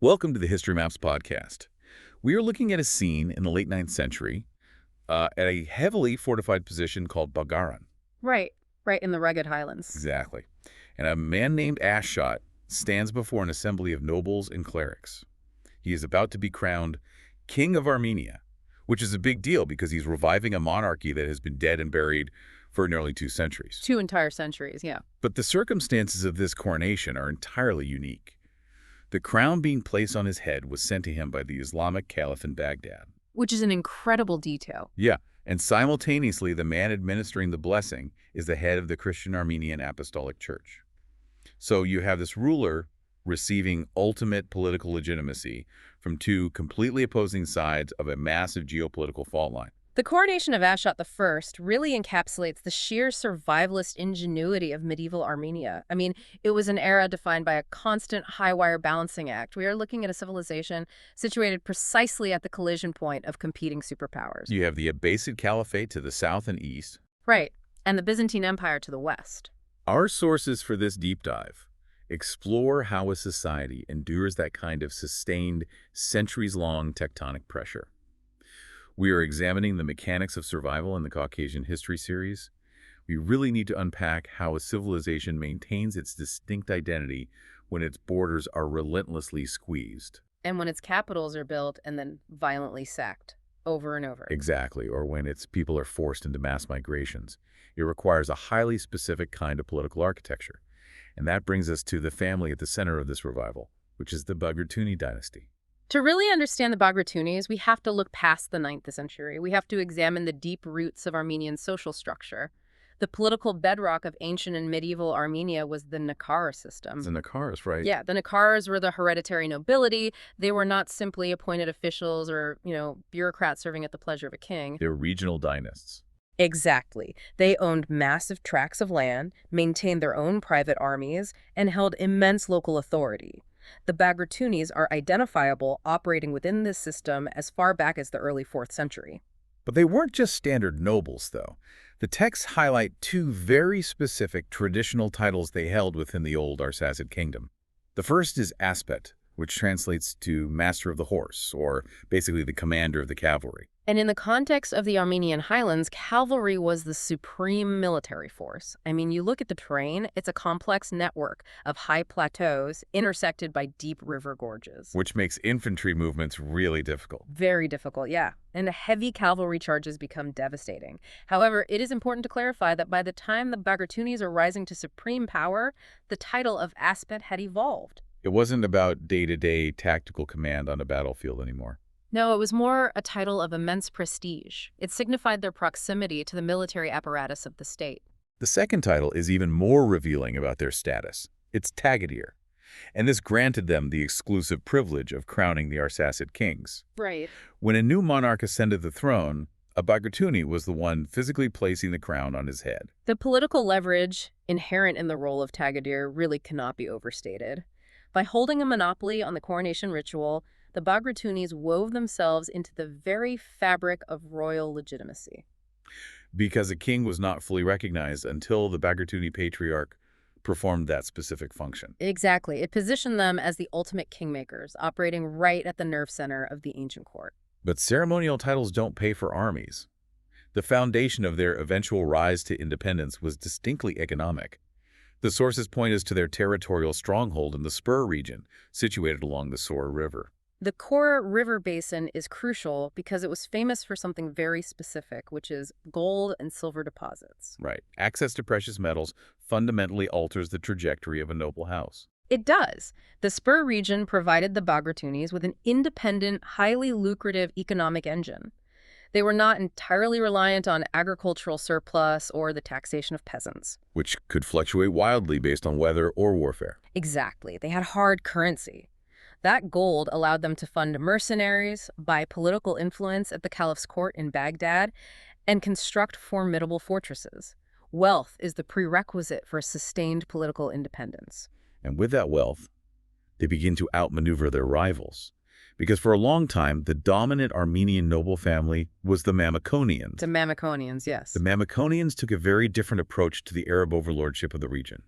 Welcome to the History Maps podcast. We are looking at a scene in the late 9th century at a heavily fortified position called Bagaran. Right in the rugged highlands. Exactly. And a man named Ashot stands before an assembly of nobles and clerics. He is about to be crowned King of Armenia, which is a big deal because he's reviving a monarchy that has been dead and buried for nearly 2 centuries. 2 entire centuries, yeah. But the circumstances of this coronation are entirely unique. The crown being placed on his head was sent to him by the Islamic Caliph in Baghdad. Which is an incredible detail. Yeah, and simultaneously the man administering the blessing is the head of the Christian Armenian Apostolic Church. So you have this ruler receiving ultimate political legitimacy from 2 completely opposing sides of a massive geopolitical fault line. The coronation of Ashot I really encapsulates the sheer survivalist ingenuity of medieval Armenia. I mean, it was an era defined by a constant high-wire balancing act. We are looking at a civilization situated precisely at the collision point of competing superpowers. You have the Abbasid Caliphate to the south and east. Right, and the Byzantine Empire to the west. Our sources for this deep dive explore how a society endures that kind of sustained, centuries-long tectonic pressure. We are examining the mechanics of survival in the Caucasian History series. We really need to unpack how a civilization maintains its distinct identity when its borders are relentlessly squeezed. And when its capitals are built and then violently sacked over and over. Exactly, or when its people are forced into mass migrations. It requires a highly specific kind of political architecture. And that brings us to the family at the center of this revival, which is the Bagratuni dynasty. To really understand the Bagratunis, we have to look past the 9th century. We have to examine the deep roots of Armenian social structure. The political bedrock of ancient and medieval Armenia was the Nakara system. The Nakaras, right? Yeah, the Nakaras were the hereditary nobility. They were not simply appointed officials or, bureaucrats serving at the pleasure of a king. They're regional dynasts. Exactly. They owned massive tracts of land, maintained their own private armies, and held immense local authority. The Bagratunis are identifiable operating within this system as far back as the early 4th century. But they weren't just standard nobles, though. The texts highlight 2 very specific traditional titles they held within the old Arsacid kingdom. The first is Aspet, which translates to Master of the Horse, or basically the commander of the cavalry. And in the context of the Armenian highlands, cavalry was the supreme military force. I mean, you look at the terrain, it's a complex network of high plateaus intersected by deep river gorges. Which makes infantry movements really difficult. Very difficult, yeah. And heavy cavalry charges become devastating. However, it is important to clarify that by the time the Bagratunis are rising to supreme power, the title of Aspet had evolved. It wasn't about day-to-day tactical command on a battlefield anymore. No, it was more a title of immense prestige. It signified their proximity to the military apparatus of the state. The second title is even more revealing about their status. It's Tagadir, and this granted them the exclusive privilege of crowning the Arsacid kings. Right. When a new monarch ascended the throne, a Bagratuni was the one physically placing the crown on his head. The political leverage inherent in the role of Tagadir really cannot be overstated. By holding a monopoly on the coronation ritual, the Bagratunis wove themselves into the very fabric of royal legitimacy. Because a king was not fully recognized until the Bagratuni patriarch performed that specific function. Exactly. It positioned them as the ultimate kingmakers, operating right at the nerve center of the ancient court. But ceremonial titles don't pay for armies. The foundation of their eventual rise to independence was distinctly economic. The sources point us to their territorial stronghold in the Spur region, situated along the Sora River. The Kora River Basin is crucial because it was famous for something very specific, which is gold and silver deposits. Right. Access to precious metals fundamentally alters the trajectory of a noble house. It does. The Spur region provided the Bagratunis with an independent, highly lucrative economic engine. They were not entirely reliant on agricultural surplus or the taxation of peasants. Which could fluctuate wildly based on weather or warfare. Exactly. They had hard currency. That gold allowed them to fund mercenaries, buy political influence at the caliph's court in Baghdad, and construct formidable fortresses. Wealth is the prerequisite for sustained political independence. And with that wealth, they begin to outmaneuver their rivals. Because for a long time, the dominant Armenian noble family was the Mamikonians. The Mamikonians, yes. The Mamikonians took a very different approach to the Arab overlordship of the region.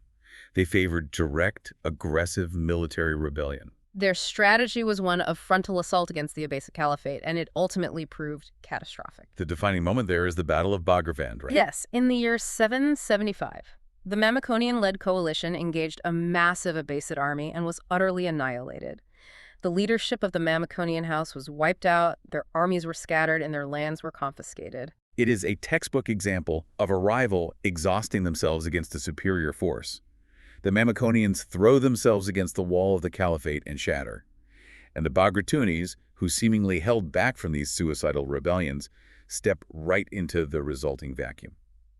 They favored direct, aggressive military rebellion. Their strategy was one of frontal assault against the Abbasid Caliphate, and it ultimately proved catastrophic. The defining moment there is the Battle of Bagravand, right? Yes, in the year 775, the Mamikonian-led coalition engaged a massive Abbasid army and was utterly annihilated. The leadership of the Mamikonian house was wiped out, their armies were scattered, and their lands were confiscated. It is a textbook example of a rival exhausting themselves against a superior force. The Mamikonians throw themselves against the wall of the caliphate and shatter. And the Bagratunis, who seemingly held back from these suicidal rebellions, step right into the resulting vacuum.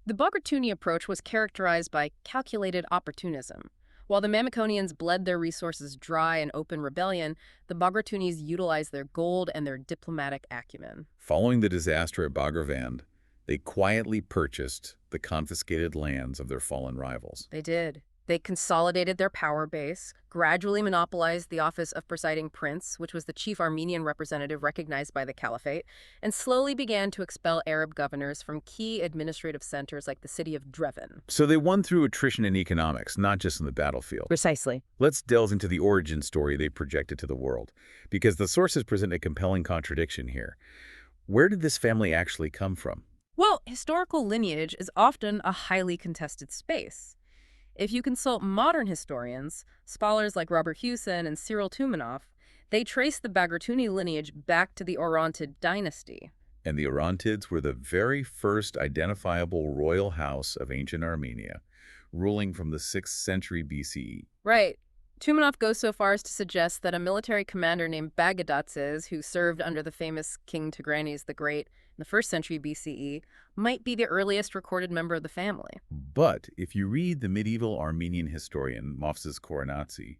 The Bagratuni approach was characterized by calculated opportunism. While the Mamikonians bled their resources dry in open rebellion, the Bagratunis utilized their gold and their diplomatic acumen. Following the disaster at Bagravand, they quietly purchased the confiscated lands of their fallen rivals. They did. They consolidated their power base, gradually monopolized the office of presiding prince, which was the chief Armenian representative recognized by the caliphate, and slowly began to expel Arab governors from key administrative centers like the city of Drevin. So they won through attrition in economics, not just on the battlefield. Precisely. Let's delve into the origin story they projected to the world, because the sources present a compelling contradiction here. Where did this family actually come from? Well, historical lineage is often a highly contested space. If you consult modern historians, scholars like Robert Hewson and Cyril Tumanov, they trace the Bagratuni lineage back to the Orontid dynasty. And the Orontids were the very first identifiable royal house of ancient Armenia, ruling from the 6th century BCE. Right. Tumanov goes so far as to suggest that a military commander named Bagadatzes, who served under the famous King Tigranes the Great in the 1st century BCE, might be the earliest recorded member of the family. But if you read the medieval Armenian historian Movses Koronatsi,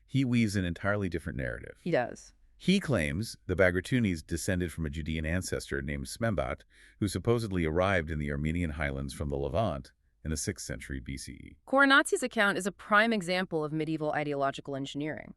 he weaves an entirely different narrative. He does. He claims the Bagratunis descended from a Judean ancestor named Smembat, who supposedly arrived in the Armenian highlands from the Levant in the 6th century BCE. Koronatsi's account is a prime example of medieval ideological engineering.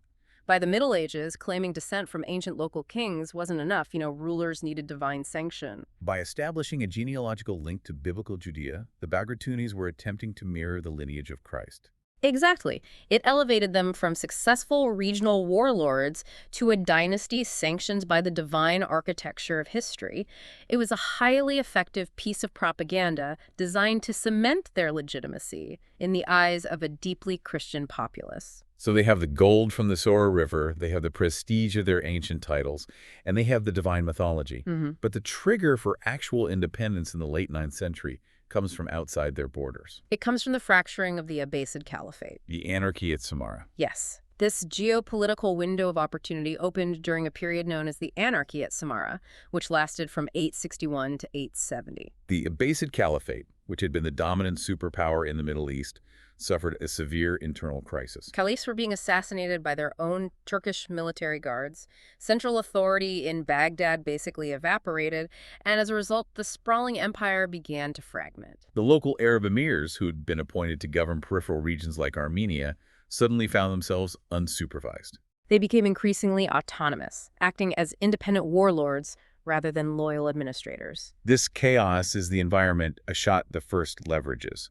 By the Middle Ages, claiming descent from ancient local kings wasn't enough. Rulers needed divine sanction. By establishing a genealogical link to biblical Judea, the Bagratunis were attempting to mirror the lineage of Christ. Exactly. It elevated them from successful regional warlords to a dynasty sanctioned by the divine architecture of history. It was a highly effective piece of propaganda designed to cement their legitimacy in the eyes of a deeply Christian populace. So they have the gold from the Sora River, they have the prestige of their ancient titles, and they have the divine mythology. But the trigger for actual independence in the late 9th century comes from outside their borders. It comes from the fracturing of the Abbasid Caliphate. The anarchy at Samarra. Yes. This geopolitical window of opportunity opened during a period known as the Anarchy at Samarra, which lasted from 861 to 870. The Abbasid Caliphate, which had been the dominant superpower in the Middle East, suffered a severe internal crisis. Caliphs were being assassinated by their own Turkish military guards. Central authority in Baghdad basically evaporated, and as a result, the sprawling empire began to fragment. The local Arab emirs, who'd been appointed to govern peripheral regions like Armenia, suddenly found themselves unsupervised. They became increasingly autonomous, acting as independent warlords rather than loyal administrators. This chaos is the environment Ashat I leverages.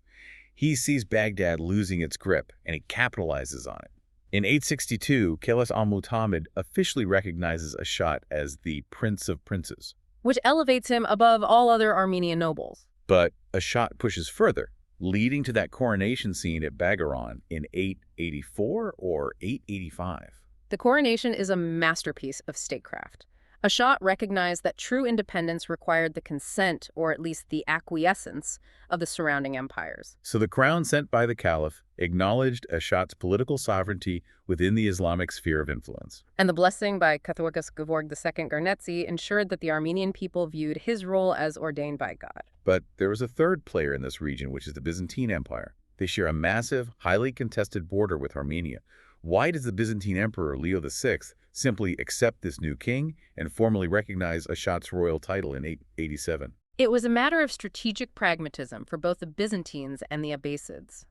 He sees Baghdad losing its grip, and he capitalizes on it. In 862, Khalis al-Mu'tamid officially recognizes Ashat as the Prince of Princes, which elevates him above all other Armenian nobles. But Ashat pushes further, leading to that coronation scene at Bagaran in 884 or 885. The coronation is a masterpiece of statecraft. Ashat recognized that true independence required the consent, or at least the acquiescence, of the surrounding empires. So the crown sent by the Caliph acknowledged Ashat's political sovereignty within the Islamic sphere of influence. And the blessing by Catholicos Gevorg II Garnetsi ensured that the Armenian people viewed his role as ordained by God. But there was a third player in this region, which is the Byzantine Empire. They share a massive, highly contested border with Armenia. Why does the Byzantine Emperor Leo VI simply accept this new king and formally recognize Ashat's royal title in 887? It was a matter of strategic pragmatism for both the Byzantines and the Abbasids.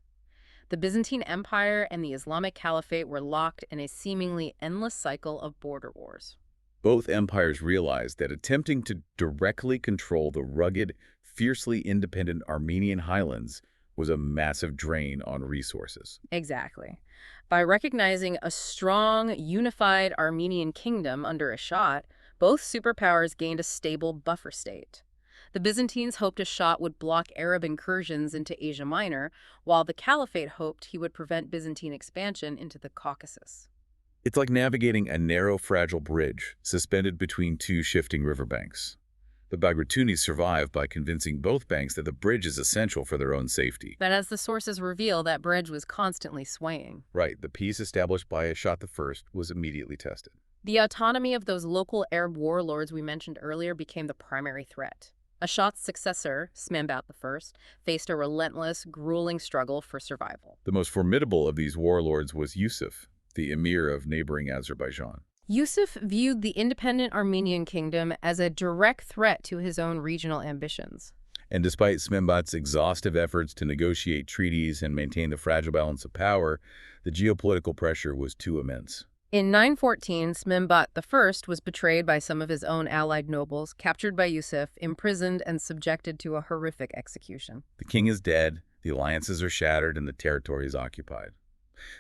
The Byzantine Empire and the Islamic Caliphate were locked in a seemingly endless cycle of border wars. Both empires realized that attempting to directly control the rugged, fiercely independent Armenian highlands was a massive drain on resources. Exactly. By recognizing a strong, unified Armenian kingdom under Ashat, both superpowers gained a stable buffer state. The Byzantines hoped Ashat would block Arab incursions into Asia Minor, while the Caliphate hoped he would prevent Byzantine expansion into the Caucasus. It's like navigating a narrow, fragile bridge suspended between two shifting riverbanks. The Bagratunis survive by convincing both banks that the bridge is essential for their own safety. But as the sources reveal, that bridge was constantly swaying. Right, the peace established by Ashat I was immediately tested. The autonomy of those local Arab warlords we mentioned earlier became the primary threat. Ashat's successor, Smenbat I, faced a relentless, grueling struggle for survival. The most formidable of these warlords was Yusuf, the emir of neighboring Azerbaijan. Yusuf viewed the independent Armenian kingdom as a direct threat to his own regional ambitions. And despite Smenbat's exhaustive efforts to negotiate treaties and maintain the fragile balance of power, the geopolitical pressure was too immense. In 914, Smenbat I was betrayed by some of his own allied nobles, captured by Yusuf, imprisoned, and subjected to a horrific execution. The king is dead, the alliances are shattered, and the territory is occupied.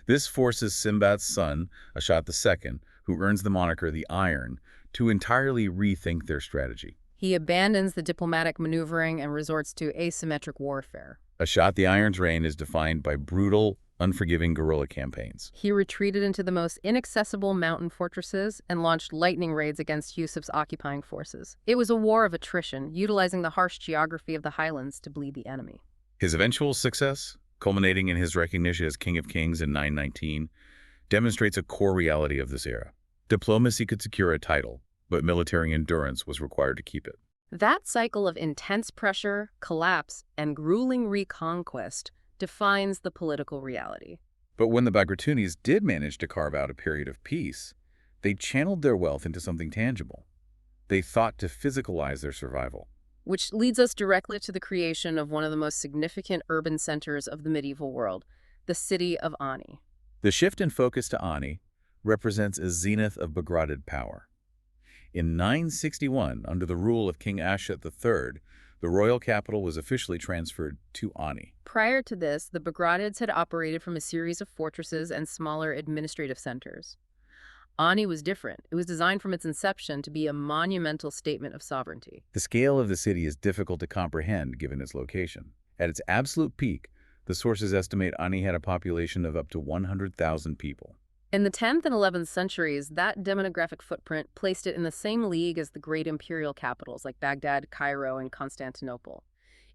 This forces Smenbat's son, Ashat II, who earns the moniker the Iron, to entirely rethink their strategy. He abandons the diplomatic maneuvering and resorts to asymmetric warfare. Ashat the Iron's reign is defined by brutal, unforgiving guerrilla campaigns. He retreated into the most inaccessible mountain fortresses and launched lightning raids against Yusuf's occupying forces. It was a war of attrition, utilizing the harsh geography of the highlands to bleed the enemy. His eventual success, culminating in his recognition as King of Kings in 919, demonstrates a core reality of this era. Diplomacy could secure a title, but military endurance was required to keep it. That cycle of intense pressure, collapse, and grueling reconquest defines the political reality. But when the Bagratunis did manage to carve out a period of peace, they channeled their wealth into something tangible. They thought to physicalize their survival. Which leads us directly to the creation of one of the most significant urban centers of the medieval world, the city of Ani. The shift in focus to Ani represents a zenith of Bagratid power. In 961, under the rule of King Ashat III, the royal capital was officially transferred to Ani. Prior to this, the Bagratids had operated from a series of fortresses and smaller administrative centers. Ani was different. It was designed from its inception to be a monumental statement of sovereignty. The scale of the city is difficult to comprehend given its location. At its absolute peak, the sources estimate Ani had a population of up to 100,000 people. In the 10th and 11th centuries, that demographic footprint placed it in the same league as the great imperial capitals like Baghdad, Cairo, and Constantinople.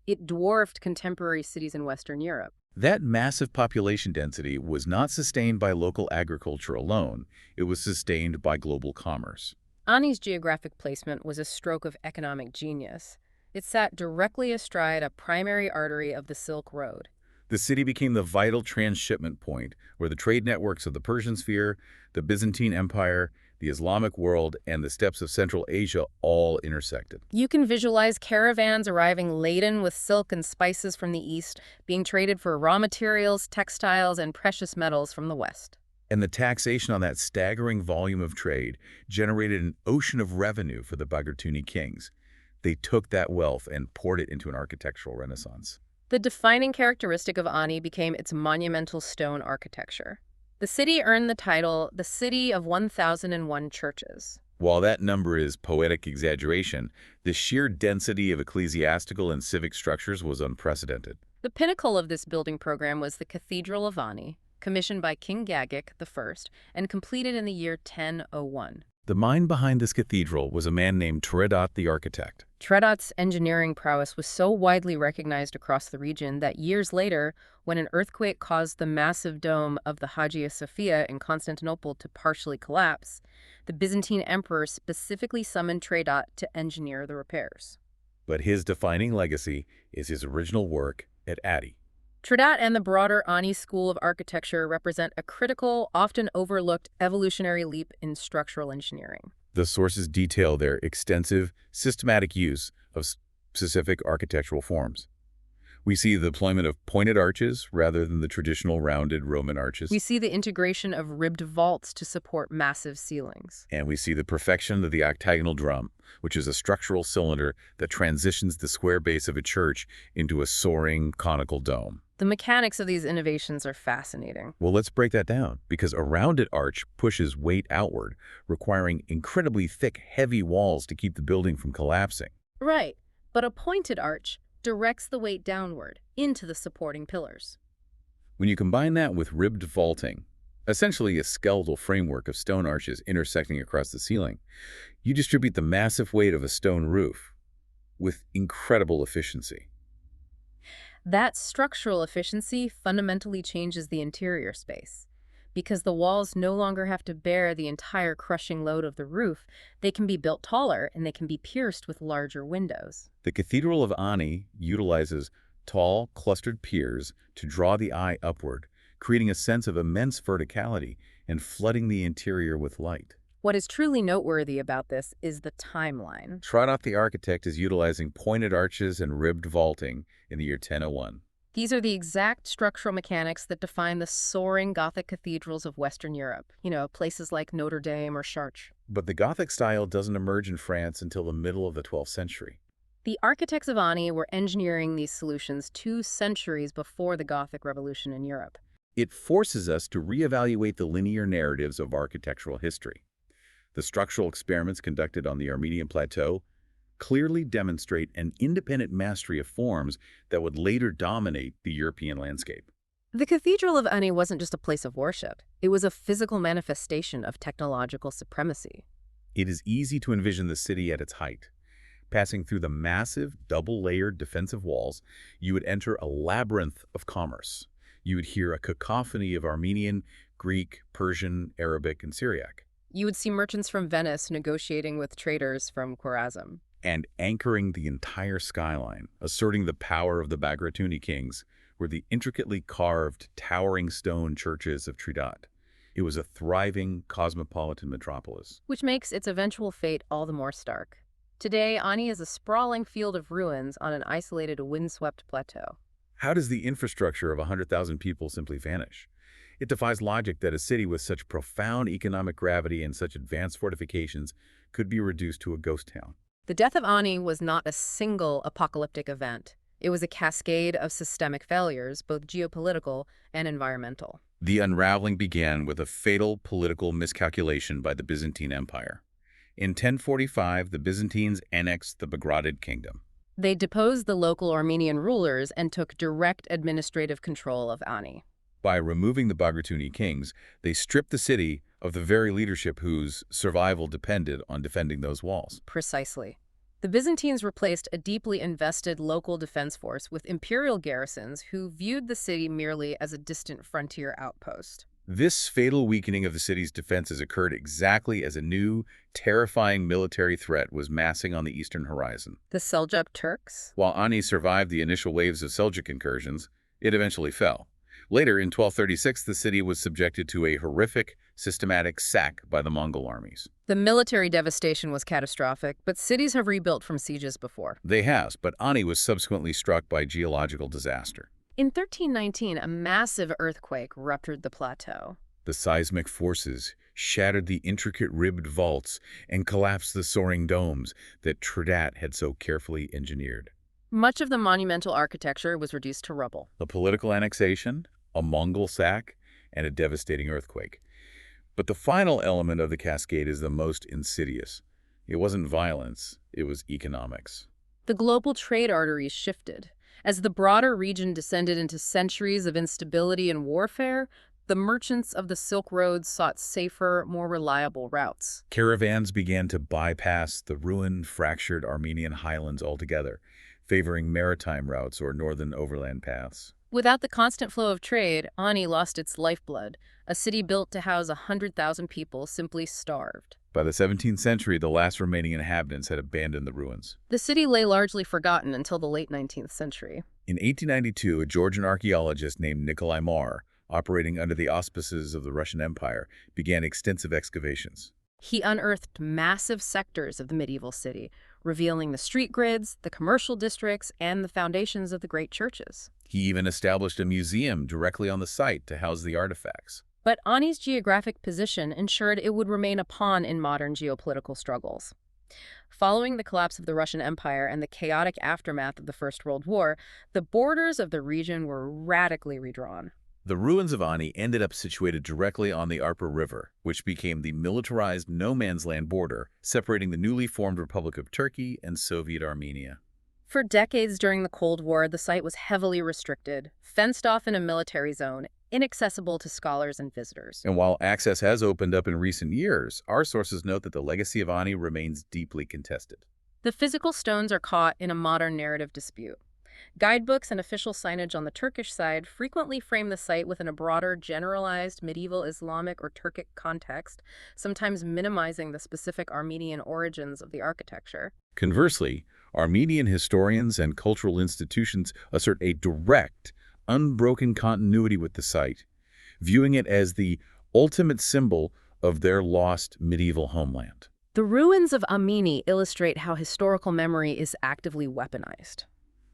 It dwarfed contemporary cities in Western Europe. That massive population density was not sustained by local agriculture alone. It was sustained by global commerce. Ani's geographic placement was a stroke of economic genius. It sat directly astride a primary artery of the Silk Road. The city became the vital transshipment point where the trade networks of the Persian sphere, the Byzantine Empire, the Islamic world, and the steppes of Central Asia all intersected. You can visualize caravans arriving laden with silk and spices from the east, being traded for raw materials, textiles, and precious metals from the west. And the taxation on that staggering volume of trade generated an ocean of revenue for the Bagratuni kings. They took that wealth and poured it into an architectural renaissance. The defining characteristic of Ani became its monumental stone architecture. The city earned the title, the City of 1001 Churches. While that number is poetic exaggeration, the sheer density of ecclesiastical and civic structures was unprecedented. The pinnacle of this building program was the Cathedral of Ani, commissioned by King Gagik I and completed in the year 1001. The mind behind this cathedral was a man named Tredat the architect. Tredat's engineering prowess was so widely recognized across the region that years later, when an earthquake caused the massive dome of the Hagia Sophia in Constantinople to partially collapse, the Byzantine emperor specifically summoned Tredat to engineer the repairs. But his defining legacy is his original work at Adi. Tredat and the broader Ani school of architecture represent a critical, often overlooked evolutionary leap in structural engineering. The sources detail their extensive, systematic use of specific architectural forms. We see the deployment of pointed arches rather than the traditional rounded Roman arches. We see the integration of ribbed vaults to support massive ceilings. And we see the perfection of the octagonal drum, which is a structural cylinder that transitions the square base of a church into a soaring conical dome. The mechanics of these innovations are fascinating. Well, let's break that down, because a rounded arch pushes weight outward, requiring incredibly thick, heavy walls to keep the building from collapsing. Right, but a pointed arch directs the weight downward into the supporting pillars. When you combine that with ribbed vaulting, essentially a skeletal framework of stone arches intersecting across the ceiling, you distribute the massive weight of a stone roof with incredible efficiency. That structural efficiency fundamentally changes the interior space. Because the walls no longer have to bear the entire crushing load of the roof, they can be built taller and they can be pierced with larger windows. The Cathedral of Ani utilizes tall, clustered piers to draw the eye upward, creating a sense of immense verticality and flooding the interior with light. What is truly noteworthy about this is the timeline. Trotov the architect is utilizing pointed arches and ribbed vaulting in the year 1001. These are the exact structural mechanics that define the soaring Gothic cathedrals of Western Europe, places like Notre Dame or Chartres. But the Gothic style doesn't emerge in France until the middle of the 12th century. The architects of Ani were engineering these solutions 2 centuries before the Gothic Revolution in Europe. It forces us to reevaluate the linear narratives of architectural history. The structural experiments conducted on the Armenian plateau clearly demonstrate an independent mastery of forms that would later dominate the European landscape. The Cathedral of Ani wasn't just a place of worship. It was a physical manifestation of technological supremacy. It is easy to envision the city at its height. Passing through the massive, double-layered defensive walls, you would enter a labyrinth of commerce. You would hear a cacophony of Armenian, Greek, Persian, Arabic, and Syriac. You would see merchants from Venice negotiating with traders from Khwarezm. And anchoring the entire skyline, asserting the power of the Bagratuni kings, were the intricately carved, towering stone churches of Tridat. It was a thriving, cosmopolitan metropolis. Which makes its eventual fate all the more stark. Today, Ani is a sprawling field of ruins on an isolated, windswept plateau. How does the infrastructure of 100,000 people simply vanish? It defies logic that a city with such profound economic gravity and such advanced fortifications could be reduced to a ghost town. The death of Ani was not a single apocalyptic event. It was a cascade of systemic failures, both geopolitical and environmental. The unraveling began with a fatal political miscalculation by the Byzantine Empire. In 1045, the Byzantines annexed the Bagratid kingdom. They deposed the local Armenian rulers and took direct administrative control of Ani. By removing the Bagratuni kings, they stripped the city of the very leadership whose survival depended on defending those walls. Precisely. The Byzantines replaced a deeply invested local defense force with imperial garrisons who viewed the city merely as a distant frontier outpost. This fatal weakening of the city's defenses occurred exactly as a new, terrifying military threat was massing on the eastern horizon. The Seljuk Turks? While Ani survived the initial waves of Seljuk incursions, it eventually fell. Later, in 1236, the city was subjected to a horrific, systematic sack by the Mongol armies. The military devastation was catastrophic, but cities have rebuilt from sieges before. They have, but Ani was subsequently struck by geological disaster. In 1319, a massive earthquake ruptured the plateau. The seismic forces shattered the intricate ribbed vaults and collapsed the soaring domes that Tridat had so carefully engineered. Much of the monumental architecture was reduced to rubble. A political annexation, a Mongol sack, and a devastating earthquake. But the final element of the cascade is the most insidious. It wasn't violence, it was economics. The global trade arteries shifted. As the broader region descended into centuries of instability and warfare, the merchants of the Silk Road sought safer, more reliable routes. Caravans began to bypass the ruined, fractured Armenian highlands altogether, favoring maritime routes or northern overland paths. Without the constant flow of trade, Ani lost its lifeblood. A city built to house 100,000 people simply starved. By the 17th century, the last remaining inhabitants had abandoned the ruins. The city lay largely forgotten until the late 19th century. In 1892, a Georgian archaeologist named Nikolai Marr, operating under the auspices of the Russian Empire, began extensive excavations. He unearthed massive sectors of the medieval city, revealing the street grids, the commercial districts, and the foundations of the great churches. He even established a museum directly on the site to house the artifacts. But Ani's geographic position ensured it would remain a pawn in modern geopolitical struggles. Following the collapse of the Russian Empire and the chaotic aftermath of the First World War, the borders of the region were radically redrawn. The ruins of Ani ended up situated directly on the Arpa River, which became the militarized no-man's land border, separating the newly formed Republic of Turkey and Soviet Armenia. For decades during the Cold War, the site was heavily restricted, fenced off in a military zone, inaccessible to scholars and visitors. And while access has opened up in recent years, our sources note that the legacy of Ani remains deeply contested. The physical stones are caught in a modern narrative dispute. Guidebooks and official signage on the Turkish side frequently frame the site within a broader, generalized medieval Islamic or Turkic context, sometimes minimizing the specific Armenian origins of the architecture. Conversely, Armenian historians and cultural institutions assert a direct, unbroken continuity with the site, viewing it as the ultimate symbol of their lost medieval homeland. The ruins of Amini illustrate how historical memory is actively weaponized.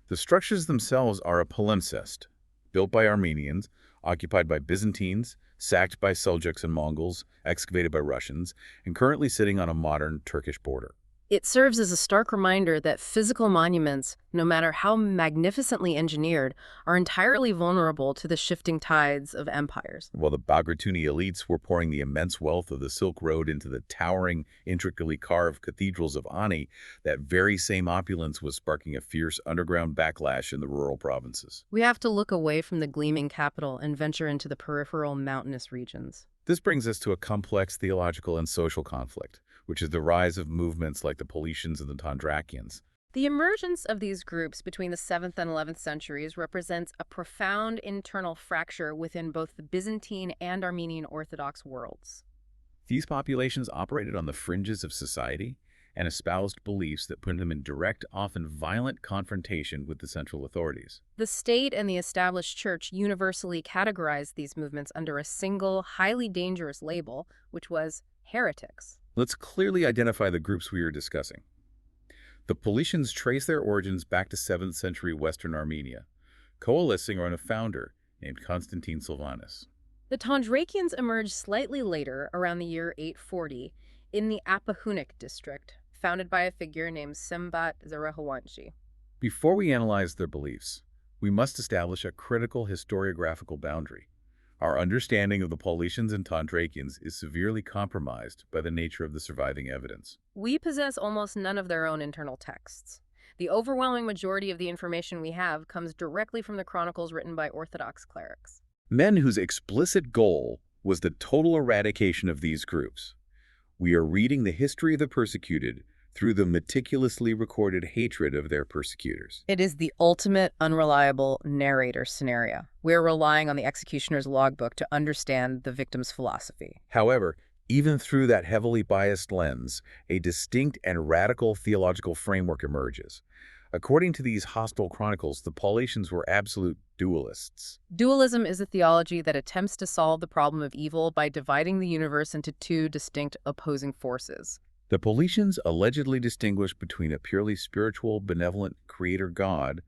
The structures themselves are a palimpsest, built by Armenians, occupied by Byzantines, sacked by Seljuks and Mongols, excavated by Russians, and currently sitting on a modern Turkish border. It serves as a stark reminder that physical monuments, no matter how magnificently engineered, are entirely vulnerable to the shifting tides of empires. While the Bagratuni elites were pouring the immense wealth of the Silk Road into the towering, intricately carved cathedrals of Ani, that very same opulence was sparking a fierce underground backlash in the rural provinces. We have to look away from the gleaming capital and venture into the peripheral mountainous regions. This brings us to a complex theological and social conflict, which is the rise of movements like the Paulicians and the Tondrakians. The emergence of these groups between the 7th and 11th centuries represents a profound internal fracture within both the Byzantine and Armenian Orthodox worlds. These populations operated on the fringes of society and espoused beliefs that put them in direct, often violent confrontation with the central authorities. The state and the established church universally categorized these movements under a single, highly dangerous label, which was heretics. Let's clearly identify the groups we are discussing. The Paulicians trace their origins back to 7th century Western Armenia, coalescing around a founder named Constantine Sylvanus. The Tondrakians emerged slightly later, around the year 840, in the Apahunic district, founded by a figure named Sembat Zarahawanshi. Before we analyze their beliefs, we must establish a critical historiographical boundary. Our understanding of the Paulicians and Tondrakians is severely compromised by the nature of the surviving evidence. We possess almost none of their own internal texts. The overwhelming majority of the information we have comes directly from the chronicles written by Orthodox clerics. Men whose explicit goal was the total eradication of these groups. We are reading the history of the persecuted through the meticulously recorded hatred of their persecutors. It is the ultimate unreliable narrator scenario. We're relying on the executioner's logbook to understand the victim's philosophy. However, even through that heavily biased lens, a distinct and radical theological framework emerges. According to these hostile chronicles, the Paulicians were absolute dualists. Dualism is a theology that attempts to solve the problem of evil by dividing the universe into two distinct opposing forces. The Paulicians allegedly distinguished between a purely spiritual, benevolent creator god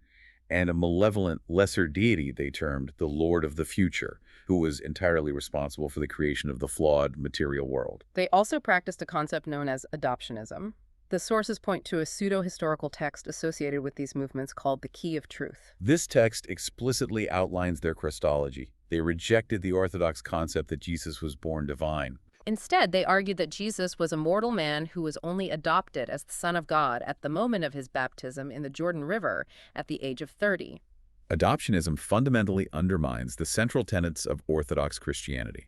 and a malevolent lesser deity they termed the Lord of the Future, who was entirely responsible for the creation of the flawed material world. They also practiced a concept known as adoptionism. The sources point to a pseudo-historical text associated with these movements called the Key of Truth. This text explicitly outlines their Christology. They rejected the Orthodox concept that Jesus was born divine. Instead, they argued that Jesus was a mortal man who was only adopted as the Son of God at the moment of his baptism in the Jordan River at the age of 30. Adoptionism fundamentally undermines the central tenets of Orthodox Christianity,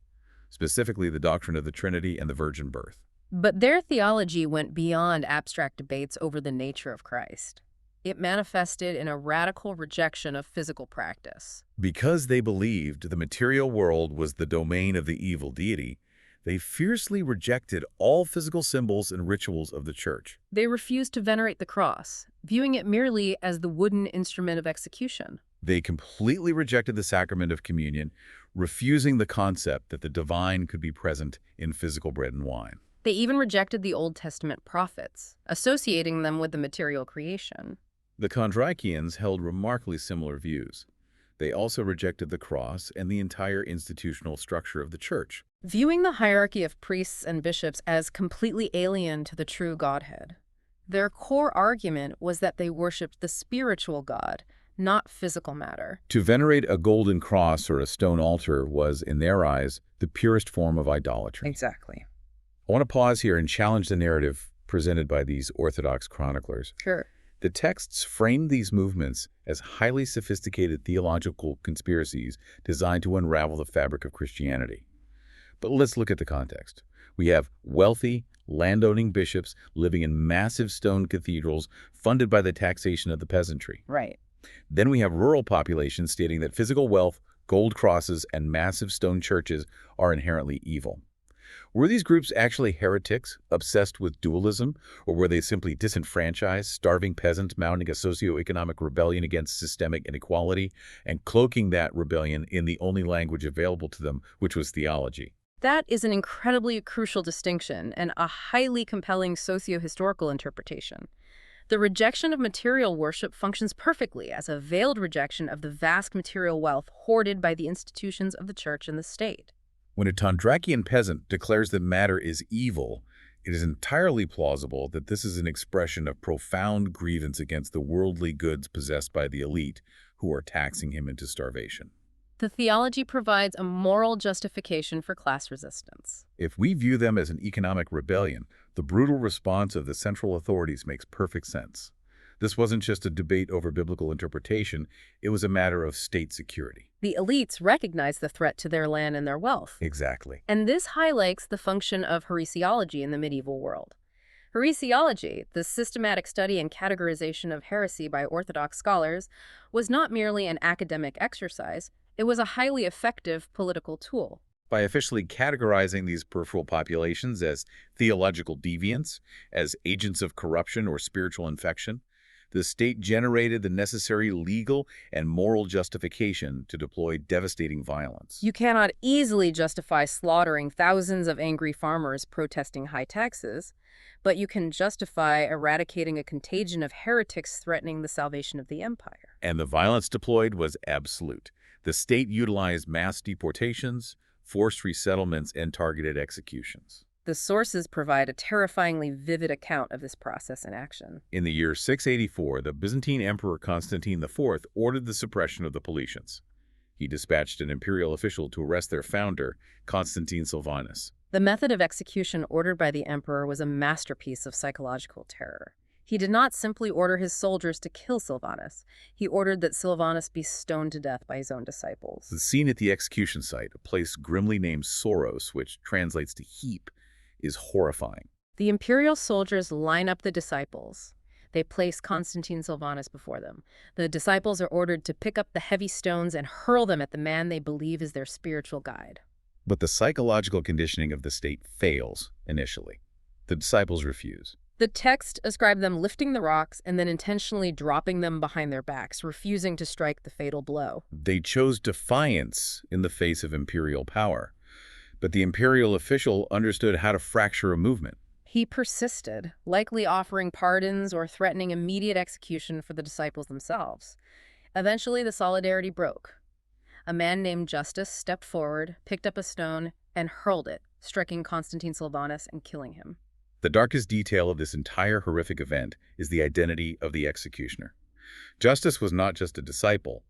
specifically the doctrine of the Trinity and the virgin birth. But their theology went beyond abstract debates over the nature of Christ. It manifested in a radical rejection of physical practice. Because they believed the material world was the domain of the evil deity, they fiercely rejected all physical symbols and rituals of the church. They refused to venerate the cross, viewing it merely as the wooden instrument of execution. They completely rejected the sacrament of communion, refusing the concept that the divine could be present in physical bread and wine. They even rejected the Old Testament prophets, associating them with the material creation. The Tondrakians held remarkably similar views. They also rejected the cross and the entire institutional structure of the church. Viewing the hierarchy of priests and bishops as completely alien to the true Godhead. Their core argument was that they worshipped the spiritual God, not physical matter. To venerate a golden cross or a stone altar was, in their eyes, the purest form of idolatry. Exactly. I want to pause here and challenge the narrative presented by these Orthodox chroniclers. Sure. The texts framed these movements as highly sophisticated theological conspiracies designed to unravel the fabric of Christianity. But let's look at the context. We have wealthy, landowning bishops living in massive stone cathedrals funded by the taxation of the peasantry. Right. Then we have rural populations stating that physical wealth, gold crosses, and massive stone churches are inherently evil. Were these groups actually heretics, obsessed with dualism, or were they simply disenfranchised, starving peasants mounting a socioeconomic rebellion against systemic inequality and cloaking that rebellion in the only language available to them, which was theology? That is an incredibly crucial distinction and a highly compelling socio-historical interpretation. The rejection of material worship functions perfectly as a veiled rejection of the vast material wealth hoarded by the institutions of the church and the state. When a Tondrakian peasant declares that matter is evil, it is entirely plausible that this is an expression of profound grievance against the worldly goods possessed by the elite who are taxing him into starvation. The theology provides a moral justification for class resistance. If we view them as an economic rebellion, the brutal response of the central authorities makes perfect sense. This wasn't just a debate over biblical interpretation, it was a matter of state security. The elites recognize the threat to their land and their wealth. Exactly. And this highlights the function of heresiology in the medieval world. Heresiology, the systematic study and categorization of heresy by Orthodox scholars, was not merely an academic exercise, it was a highly effective political tool. By officially categorizing these peripheral populations as theological deviants, as agents of corruption or spiritual infection, the state generated the necessary legal and moral justification to deploy devastating violence. You cannot easily justify slaughtering thousands of angry farmers protesting high taxes, but you can justify eradicating a contagion of heretics threatening the salvation of the empire. And the violence deployed was absolute. The state utilized mass deportations, forced resettlements, and targeted executions. The sources provide a terrifyingly vivid account of this process in action. In the year 684, the Byzantine Emperor Constantine IV ordered the suppression of the Paulicians. He dispatched an imperial official to arrest their founder, Constantine Sylvanus. The method of execution ordered by the emperor was a masterpiece of psychological terror. He did not simply order his soldiers to kill Sylvanus. He ordered that Sylvanus be stoned to death by his own disciples. The scene at the execution site, a place grimly named Soros, which translates to heap, is horrifying. The imperial soldiers line up the disciples. They place Constantine Sylvanus before them. The disciples are ordered to pick up the heavy stones and hurl them at the man they believe is their spiritual guide. But the psychological conditioning of the state fails initially. The disciples refuse. The text ascribed them lifting the rocks and then intentionally dropping them behind their backs, refusing to strike the fatal blow. They chose defiance in the face of imperial power. But the imperial official understood how to fracture a movement. He persisted, likely offering pardons or threatening immediate execution for the disciples themselves. Eventually, the solidarity broke. A man named Justus stepped forward, picked up a stone, and hurled it, striking Constantine Sylvanus and killing him. The darkest detail of this entire horrific event is the identity of the executioner. Justus was not just a disciple.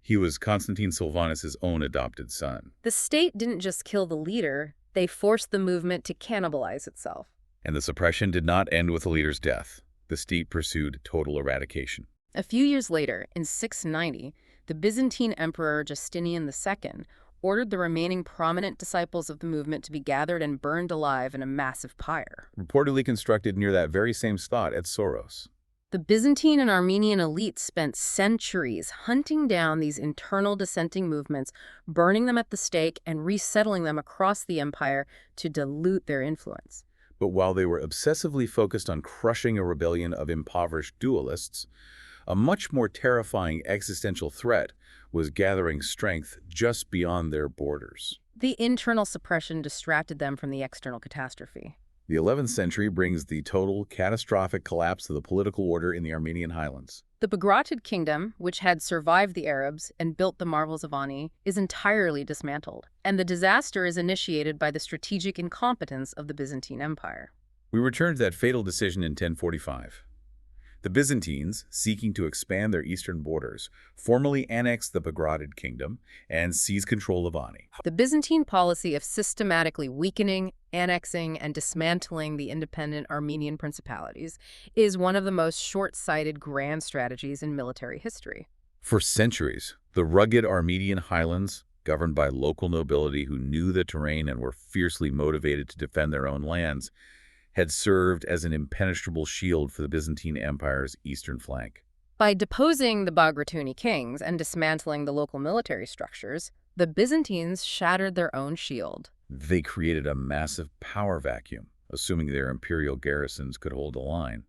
He was Constantine Sylvanus' own adopted son. The state didn't just kill the leader, they forced the movement to cannibalize itself. And the suppression did not end with the leader's death. The state pursued total eradication. A few years later, in 690, the Byzantine Emperor Justinian II ordered the remaining prominent disciples of the movement to be gathered and burned alive in a massive pyre. Reportedly constructed near that very same spot at Soros. The Byzantine and Armenian elites spent centuries hunting down these internal dissenting movements, burning them at the stake, and resettling them across the empire to dilute their influence. But while they were obsessively focused on crushing a rebellion of impoverished dualists, a much more terrifying existential threat was gathering strength just beyond their borders. The internal suppression distracted them from the external catastrophe. The 11th century brings the total, catastrophic collapse of the political order in the Armenian highlands. The Bagratid kingdom, which had survived the Arabs and built the marvels of Ani, is entirely dismantled, and the disaster is initiated by the strategic incompetence of the Byzantine Empire. We return to that fatal decision in 1045. The Byzantines, seeking to expand their eastern borders, formally annexed the Bagratid kingdom and seized control of Ani. The Byzantine policy of systematically weakening, annexing, and dismantling the independent Armenian principalities is one of the most short-sighted grand strategies in military history. For centuries, the rugged Armenian highlands, governed by local nobility who knew the terrain and were fiercely motivated to defend their own lands, had served as an impenetrable shield for the Byzantine Empire's eastern flank. By deposing the Bagratuni kings and dismantling the local military structures, the Byzantines shattered their own shield. They created a massive power vacuum, assuming their imperial garrisons could hold the line,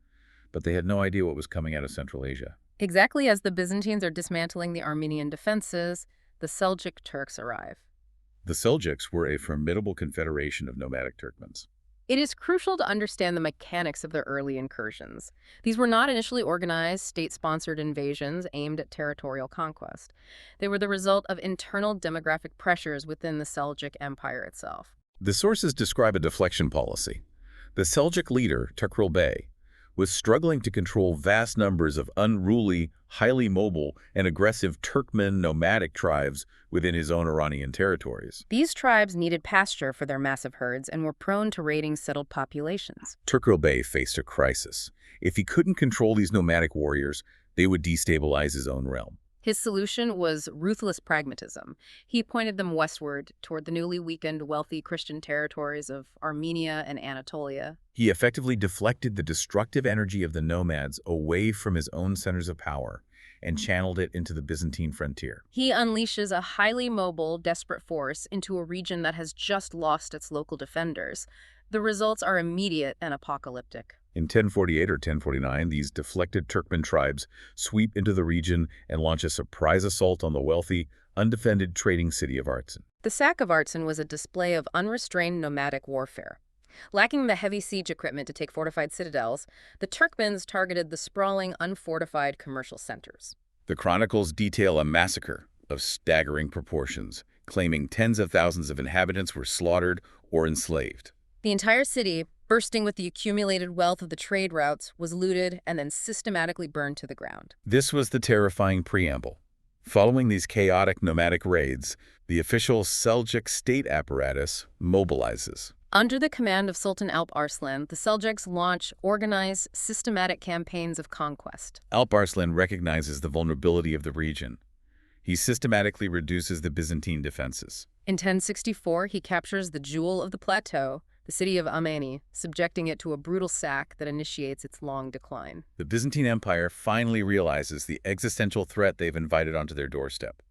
but they had no idea what was coming out of Central Asia. Exactly as the Byzantines are dismantling the Armenian defenses, the Seljuk Turks arrive. The Seljuks were a formidable confederation of nomadic Turkmens. It is crucial to understand the mechanics of their early incursions. These were not initially organized, state-sponsored invasions aimed at territorial conquest. They were the result of internal demographic pressures within the Seljuk Empire itself. The sources describe a deflection policy. The Seljuk leader, Tukrul Bey, was struggling to control vast numbers of unruly, highly mobile, and aggressive Turkmen nomadic tribes within his own Iranian territories. These tribes needed pasture for their massive herds and were prone to raiding settled populations. Tukrul Bey faced a crisis. If he couldn't control these nomadic warriors, they would destabilize his own realm. His solution was ruthless pragmatism. He pointed them westward toward the newly weakened, wealthy Christian territories of Armenia and Anatolia. He effectively deflected the destructive energy of the nomads away from his own centers of power and channeled it into the Byzantine frontier. He unleashes a highly mobile, desperate force into a region that has just lost its local defenders. The results are immediate and apocalyptic. In 1048 or 1049, these deflected Turkmen tribes sweep into the region and launch a surprise assault on the wealthy, undefended trading city of Artsakh. The sack of Artsakh was a display of unrestrained nomadic warfare. Lacking the heavy siege equipment to take fortified citadels, the Turkmens targeted the sprawling, unfortified commercial centers. The chronicles detail a massacre of staggering proportions, claiming tens of thousands of inhabitants were slaughtered or enslaved. The entire city, bursting with the accumulated wealth of the trade routes, was looted and then systematically burned to the ground. This was the terrifying preamble. Following these chaotic nomadic raids, the official Seljuk state apparatus mobilizes. Under the command of Sultan Alp Arslan, the Seljuks launch organized, systematic campaigns of conquest. Alp Arslan recognizes the vulnerability of the region. He systematically reduces the Byzantine defenses. In 1064, he captures the jewel of the plateau, the city of Armenia, subjecting it to a brutal sack that initiates its long decline. The Byzantine Empire finally realizes the existential threat they've invited onto their doorstep.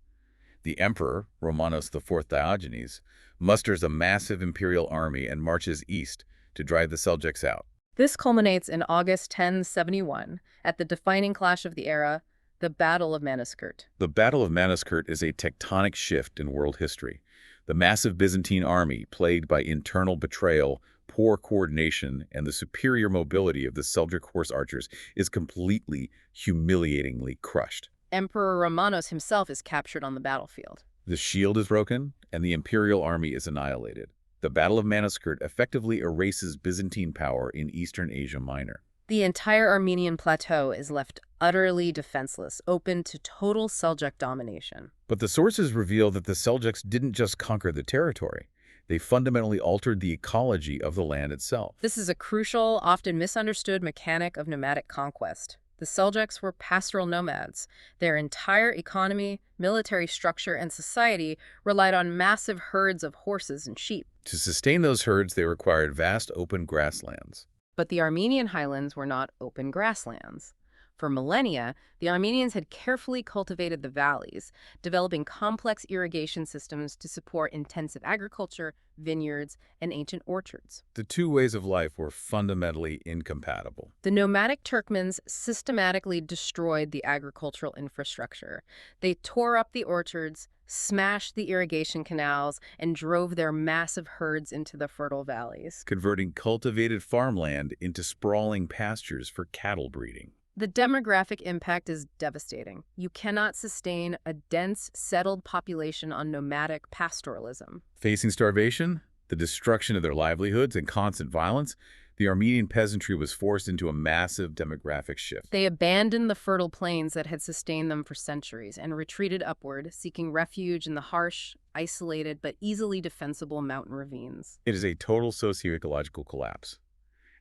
The emperor, Romanos IV Diogenes, musters a massive imperial army and marches east to drive the Seljuks out. This culminates in August 1071 at the defining clash of the era, the Battle of Manuscript. The Battle of Manuscript is a tectonic shift in world history. The massive Byzantine army, plagued by internal betrayal, poor coordination, and the superior mobility of the Seljuk horse archers, is completely, humiliatingly crushed. Emperor Romanos himself is captured on the battlefield. The shield is broken, and the imperial army is annihilated. The Battle of Manuscript effectively erases Byzantine power in Eastern Asia Minor. The entire Armenian plateau is left utterly defenseless, open to total Seljuk domination. But the sources reveal that the Seljuks didn't just conquer the territory. They fundamentally altered the ecology of the land itself. This is a crucial, often misunderstood mechanic of nomadic conquest. The Seljuks were pastoral nomads. Their entire economy, military structure, and society relied on massive herds of horses and sheep. To sustain those herds, they required vast open grasslands. But the Armenian highlands were not open grasslands. For millennia, the Armenians had carefully cultivated the valleys, developing complex irrigation systems to support intensive agriculture, vineyards, and ancient orchards. The two ways of life were fundamentally incompatible. The nomadic Turkmens systematically destroyed the agricultural infrastructure. They tore up the orchards, smashed the irrigation canals, and drove their massive herds into the fertile valleys, converting cultivated farmland into sprawling pastures for cattle breeding. The demographic impact is devastating. You cannot sustain a dense, settled population on nomadic pastoralism. Facing starvation, the destruction of their livelihoods, and constant violence, The Armenian peasantry was forced into a massive demographic shift. They abandoned the fertile plains that had sustained them for centuries and retreated upward, seeking refuge in the harsh, isolated, but easily defensible mountain ravines. It is a total socio-ecological collapse.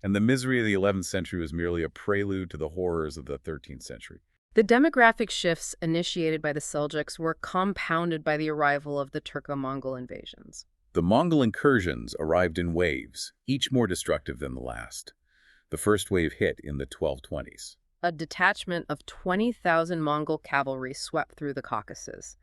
And the misery of the 11th century was merely a prelude to the horrors of the 13th century. The demographic shifts initiated by the Seljuks were compounded by the arrival of the Turco-Mongol invasions. The Mongol incursions arrived in waves, each more destructive than the last. The first wave hit in the 1220s. A detachment of 20,000 Mongol cavalry swept through the Caucasus.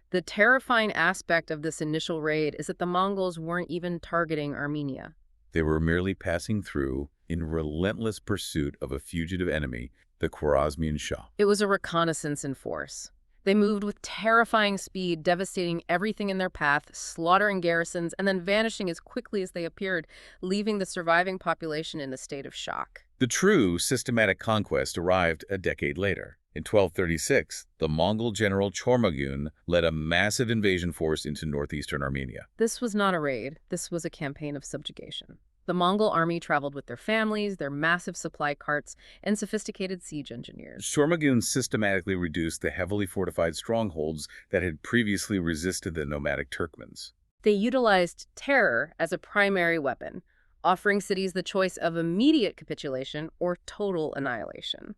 The terrifying aspect of this initial raid is that the Mongols weren't even targeting Armenia. They were merely passing through in relentless pursuit of a fugitive enemy, the Khwarezmian Shah. It was a reconnaissance in force. They moved with terrifying speed, devastating everything in their path, slaughtering garrisons, and then vanishing as quickly as they appeared, leaving the surviving population in a state of shock. The true systematic conquest arrived a decade later. In 1236, the Mongol general Chormagun led a massive invasion force into northeastern Armenia. This was not a raid. This was a campaign of subjugation. The Mongol army traveled with their families, their massive supply carts, and sophisticated siege engineers. Chormagun systematically reduced the heavily fortified strongholds that had previously resisted the nomadic Turkmens. They utilized terror as a primary weapon, offering cities the choice of immediate capitulation or total annihilation.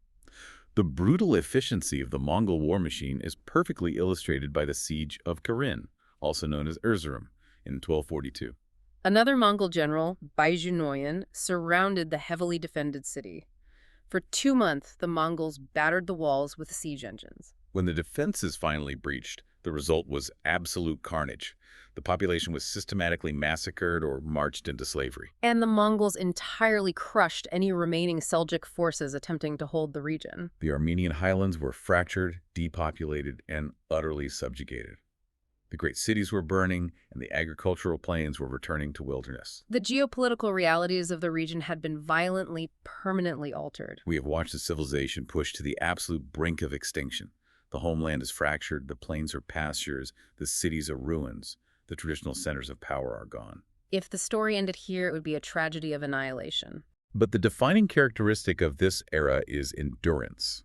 The brutal efficiency of the Mongol war machine is perfectly illustrated by the siege of Karin, also known as Erzurum, in 1242. Another Mongol general, Bajunoyan, surrounded the heavily defended city. For 2 months, the Mongols battered the walls with siege engines. When the defenses finally breached, the result was absolute carnage. The population was systematically massacred or marched into slavery. And the Mongols entirely crushed any remaining Seljuk forces attempting to hold the region. The Armenian highlands were fractured, depopulated, and utterly subjugated. The great cities were burning, and the agricultural plains were returning to wilderness. The geopolitical realities of the region had been violently, permanently altered. We have watched the civilization push to the absolute brink of extinction. The homeland is fractured, the plains are pastures, the cities are ruins. The traditional centers of power are gone. If the story ended here, it would be a tragedy of annihilation. But the defining characteristic of this era is endurance.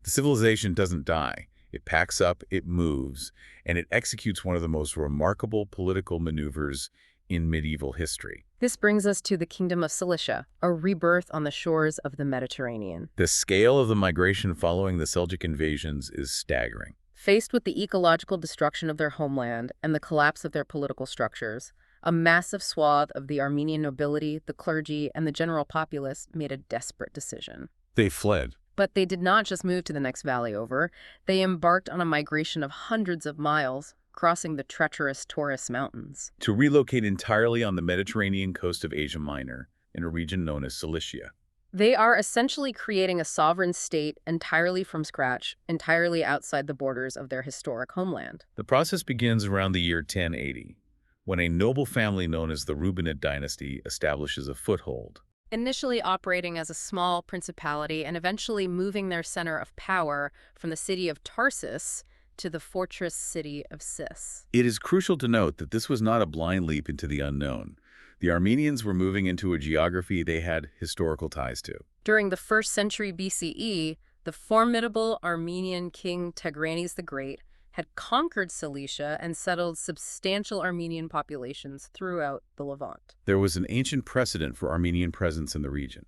The civilization doesn't die. It packs up, it moves, and it executes one of the most remarkable political maneuvers in medieval history. This brings us to the Kingdom of Cilicia, a rebirth on the shores of the Mediterranean. The scale of the migration following the Seljuk invasions is staggering. Faced with the ecological destruction of their homeland and the collapse of their political structures, a massive swath of the Armenian nobility, the clergy, and the general populace made a desperate decision. They fled. But they did not just move to the next valley over. They embarked on a migration of hundreds of miles, crossing the treacherous Taurus Mountains. To relocate entirely on the Mediterranean coast of Asia Minor, in a region known as Cilicia. They are essentially creating a sovereign state entirely from scratch, entirely outside the borders of their historic homeland. The process begins around the year 1080, when a noble family known as the Rubenid dynasty establishes a foothold. Initially operating as a small principality and eventually moving their center of power from the city of Tarsus to the fortress city of Sis. It is crucial to note that this was not a blind leap into the unknown. The Armenians were moving into a geography they had historical ties to. During the 1st century BCE, the formidable Armenian king Tigranes the Great had conquered Cilicia and settled substantial Armenian populations throughout the Levant. There was an ancient precedent for Armenian presence in the region,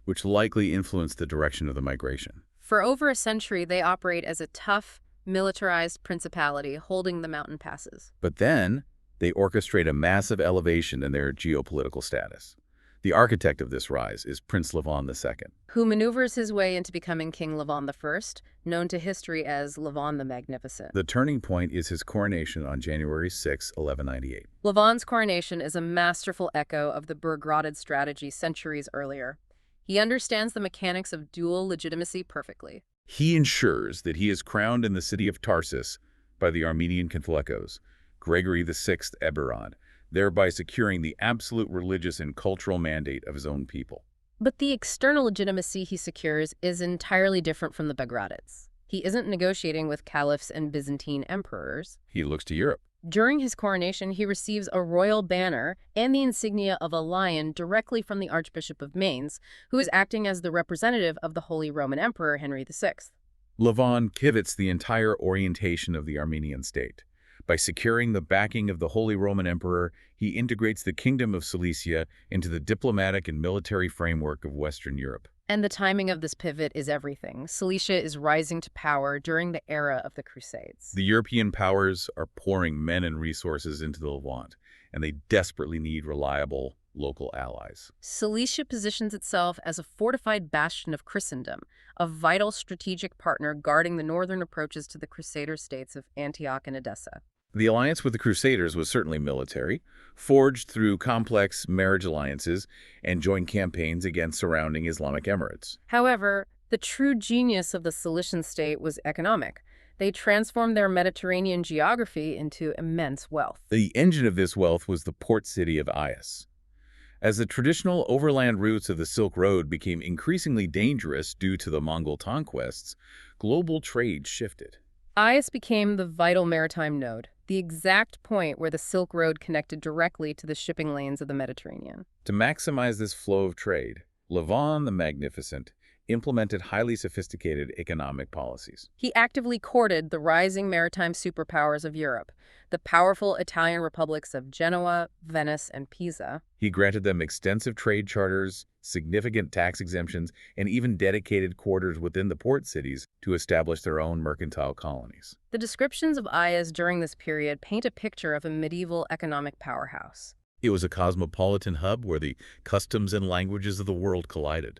which likely influenced the direction of the migration. For over a century, they operate as a tough, militarized principality holding the mountain passes. But then, they orchestrate a massive elevation in their geopolitical status. The architect of this rise is Prince Levon II, who maneuvers his way into becoming King Levon I, known to history as Levon the Magnificent. The turning point is his coronation on January 6, 1198. Levon's coronation is a masterful echo of the Burgradid strategy centuries earlier. He understands the mechanics of dual legitimacy perfectly. He ensures that he is crowned in the city of Tarsus by the Armenian Catholicos, Gregory VI Eberhard, thereby securing the absolute religious and cultural mandate of his own people. But the external legitimacy he secures is entirely different from the Baghradids. He isn't negotiating with caliphs and Byzantine emperors. He looks to Europe. During his coronation, he receives a royal banner and the insignia of a lion directly from the Archbishop of Mainz, who is acting as the representative of the Holy Roman Emperor Henry VI. Levon pivots the entire orientation of the Armenian state. By securing the backing of the Holy Roman Emperor, he integrates the Kingdom of Cilicia into the diplomatic and military framework of Western Europe. And the timing of this pivot is everything. Cilicia is rising to power during the era of the Crusades. The European powers are pouring men and resources into the Levant, and they desperately need reliable local allies. Cilicia positions itself as a fortified bastion of Christendom, a vital strategic partner guarding the northern approaches to the Crusader states of Antioch and Edessa. The alliance with the Crusaders was certainly military, forged through complex marriage alliances and joint campaigns against surrounding Islamic emirates. However, the true genius of the Cilician state was economic. They transformed their Mediterranean geography into immense wealth. The engine of this wealth was the port city of Ias. As the traditional overland routes of the Silk Road became increasingly dangerous due to the Mongol conquests, global trade shifted. Ias became the vital maritime node, the exact point where the Silk Road connected directly to the shipping lanes of the Mediterranean. To maximize this flow of trade, Levon the Magnificent implemented highly sophisticated economic policies. He actively courted the rising maritime superpowers of Europe, the powerful Italian republics of Genoa, Venice, and Pisa. He granted them extensive trade charters, significant tax exemptions, and even dedicated quarters within the port cities to establish their own mercantile colonies. The descriptions of Ias during this period paint a picture of a medieval economic powerhouse. It was a cosmopolitan hub where the customs and languages of the world collided.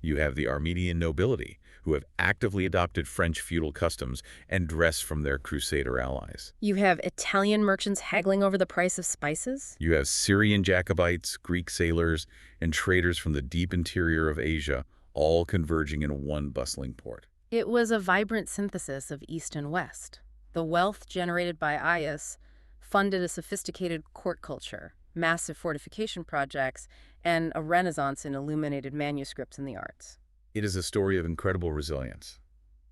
You have the Armenian nobility, who have actively adopted French feudal customs and dress from their Crusader allies. You have Italian merchants haggling over the price of spices. You have Syrian Jacobites, Greek sailors, and traders from the deep interior of Asia, all converging in one bustling port. It was a vibrant synthesis of East and West. The wealth generated by Ias funded a sophisticated court culture, massive fortification projects, and a renaissance in illuminated manuscripts and the arts. It is a story of incredible resilience.